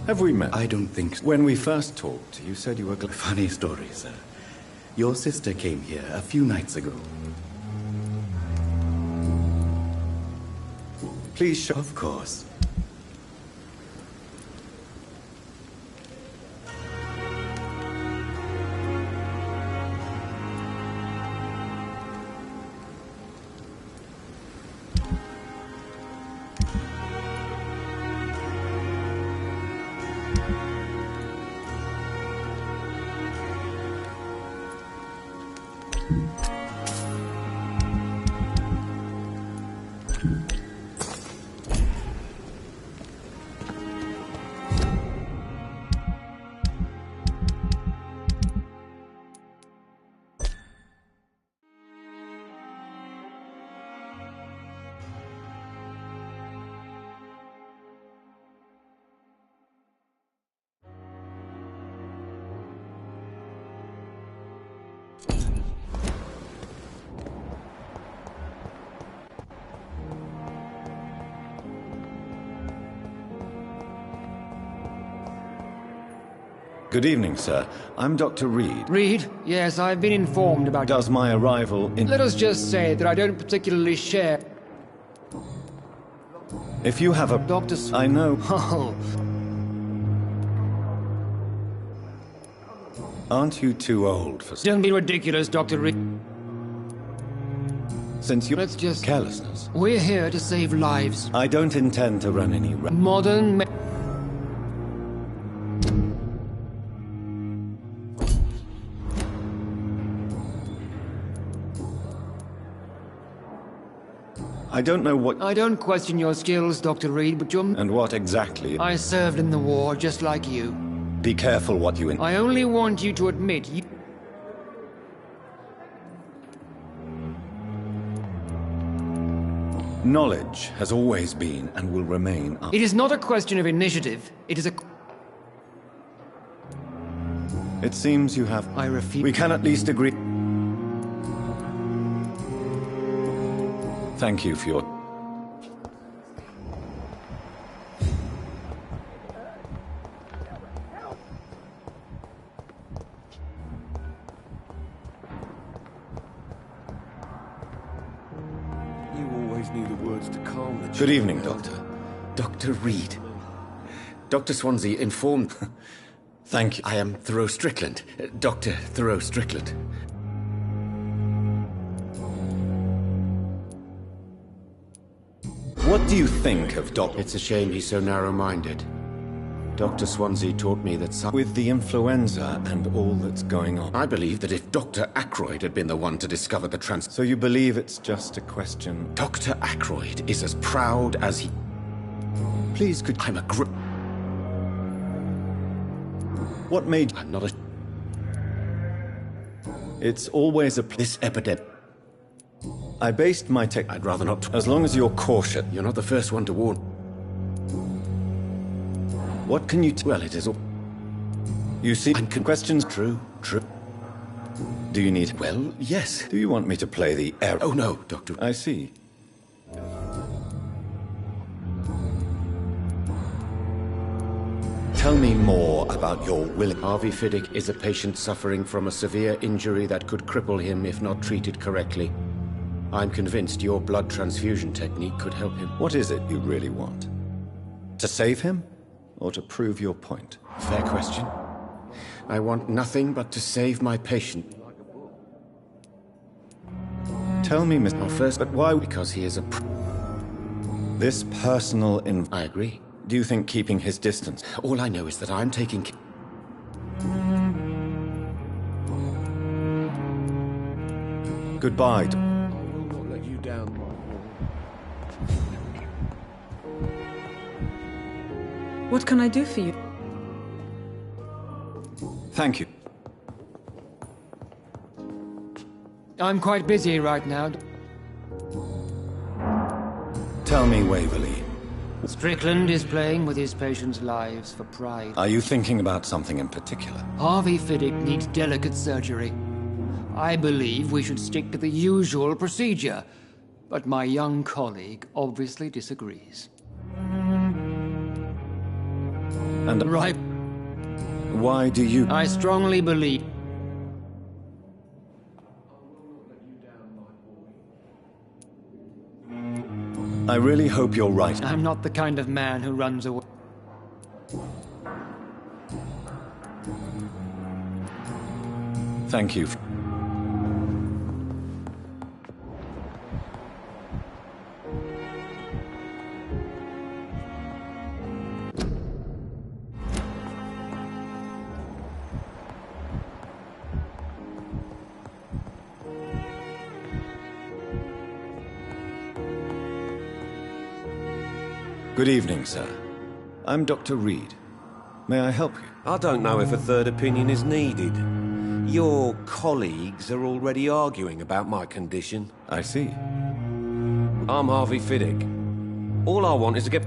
Have we met? I don't think so. When we first talked, you said you were... Funny story, sir. Your sister came here a few nights ago. Please show... Of course. Good evening, sir. I'm Dr. Reed. Reed? Yes, I've been informed about... Does my arrival in... Let us just say that I don't particularly share... If you have a... Doctor... I know... Oh. Aren't you too old for... Don't be ridiculous, Dr. Reed. Since you... Let's just... Carelessness. We're here to save lives. I don't intend to run any... Modern... I don't know what... I don't question your skills, Dr. Reed, but you're... And what exactly? I served in the war, just like you. Be careful what you... I only want you to admit you... Knowledge has always been and will remain... It is not a question of initiative. It is a... It seems you have... I refuse... We can at least agree... Thank you for your... You always knew the words to calm the... Good evening, Doctor. Dr. Reed. Dr. Swansea informed... Thank you. I am Thoreau Strickland. Dr. Thoreau Strickland. What do you think of Doc... It's a shame he's so narrow-minded. Dr. Swansea taught me that some... With the influenza and all that's going on... I believe that if Dr. Ackroyd had been the one to discover the So you believe it's just a question... Dr. Ackroyd is as proud as he... Please, could... I'm a What made... I'm not a... It's always a... This epidemic... I based my tech... I'd rather not... As long as you're cautious. You're not the first one to warn... What can you... Well, it is all... You see... Questions... True. Do you need... Well, yes. Do you want me to play the air... Oh, no, Doctor... I see. Tell me more about your will... Harvey Fiddick is a patient suffering from a severe injury that could cripple him if not treated correctly. I'm convinced your blood transfusion technique could help him. What is it you really want? To save him? Or to prove your point? Fair question. I want nothing but to save my patient. Tell me, Mr. First, but why? because he is a... This personal I agree. Do you think keeping his distance? All I know is that I'm taking... Goodbye. I will not let you down, my boy. What can I do for you? Thank you. I'm quite busy right now. Tell me, Waverley. Strickland is playing with his patients' lives for pride. Are you thinking about something in particular? Harvey Fiddick needs delicate surgery. I believe we should stick to the usual procedure, but my young colleague obviously disagrees. And right. Why do you... I strongly believe... I really hope you're right. I'm not the kind of man who runs away. Thank you. Good evening, sir. I'm Dr. Reed. May I help you? I don't know if a third opinion is needed. Your colleagues are already arguing about my condition. I see. I'm Harvey Fiddick. All I want is to get...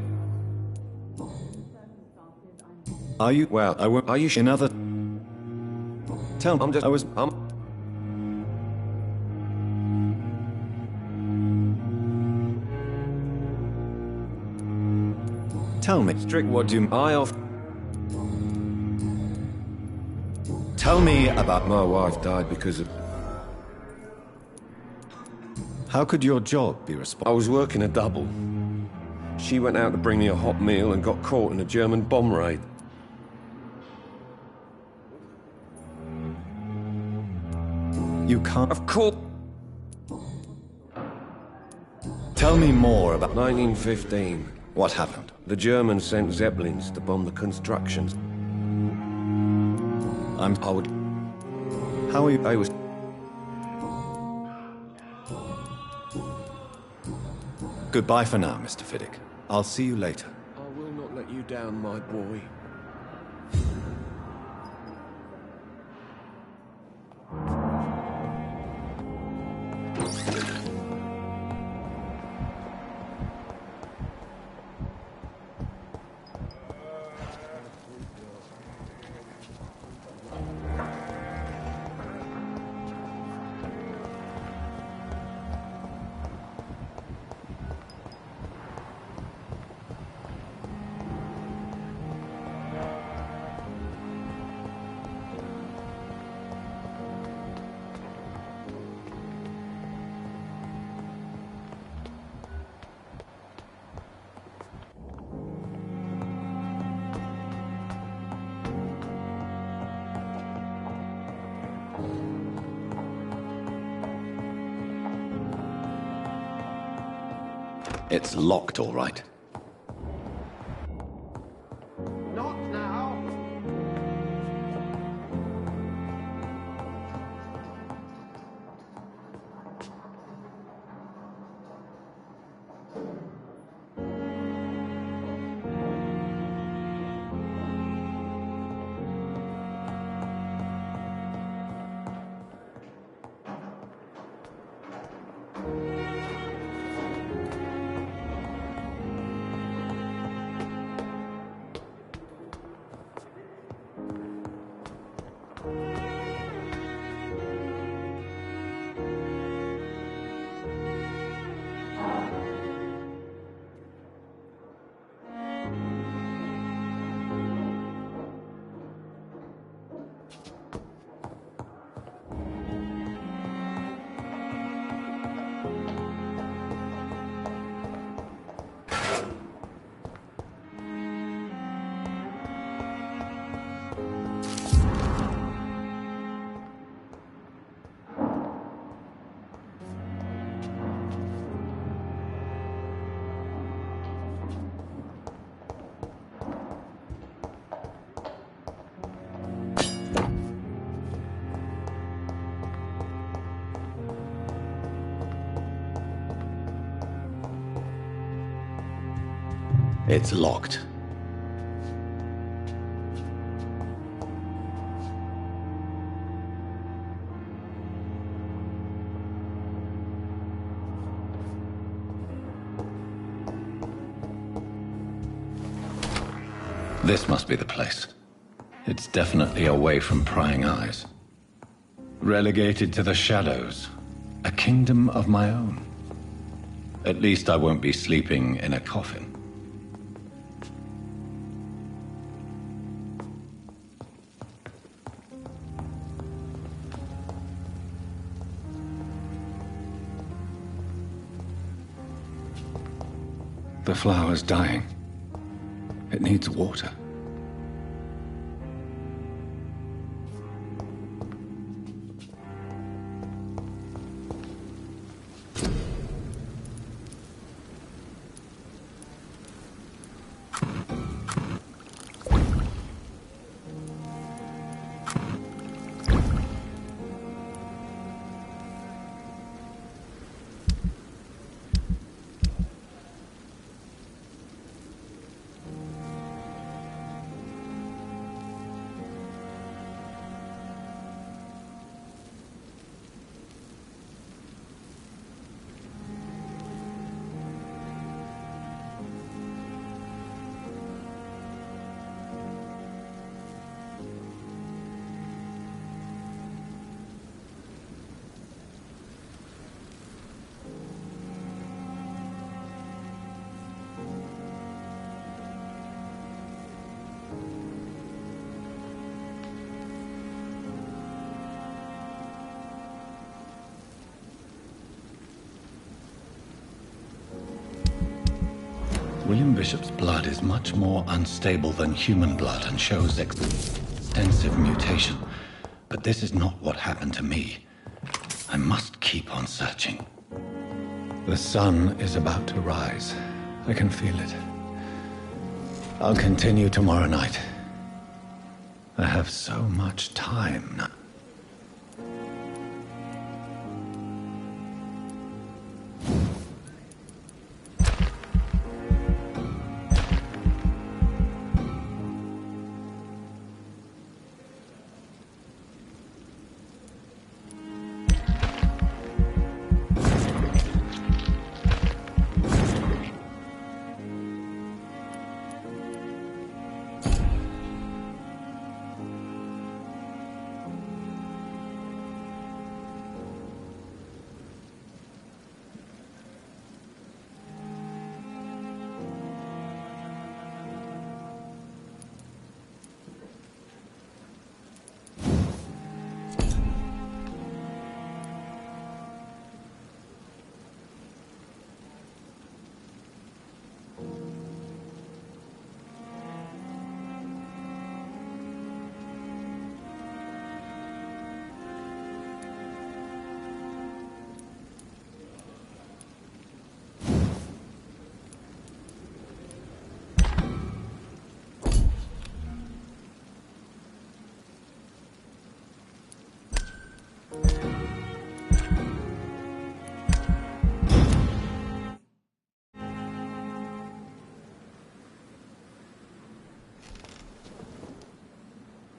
Are you... Well, I won't... are you... In other... Tell me... I'm just... I was... Tell me. Strict, what do I off... Tell me about... My wife died because of... How could your job be responsible? I was working a double. She went out to bring me a hot meal and got caught in a German bomb raid. You can't... Of course... Tell me more about... 1915. What happened? The Germans sent Zeppelins to bomb the constructions. I would... How are you... I was... Goodbye for now, Mr. Fiddick. I'll see you later. I will not let you down, my boy. It's locked, all right. Not now. It's locked. This must be the place. It's definitely away from prying eyes. Relegated to the shadows. A kingdom of my own. At least I won't be sleeping in a coffin. The flower's dying. It needs water. William Bishop's blood is much more unstable than human blood and shows extensive mutation. But this is not what happened to me. I must keep on searching. The sun is about to rise. I can feel it. I'll continue tomorrow night. I have so much time now.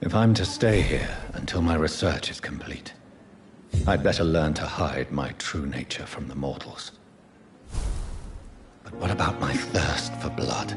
If I'm to stay here until my research is complete, I'd better learn to hide my true nature from the mortals. But what about my thirst for blood?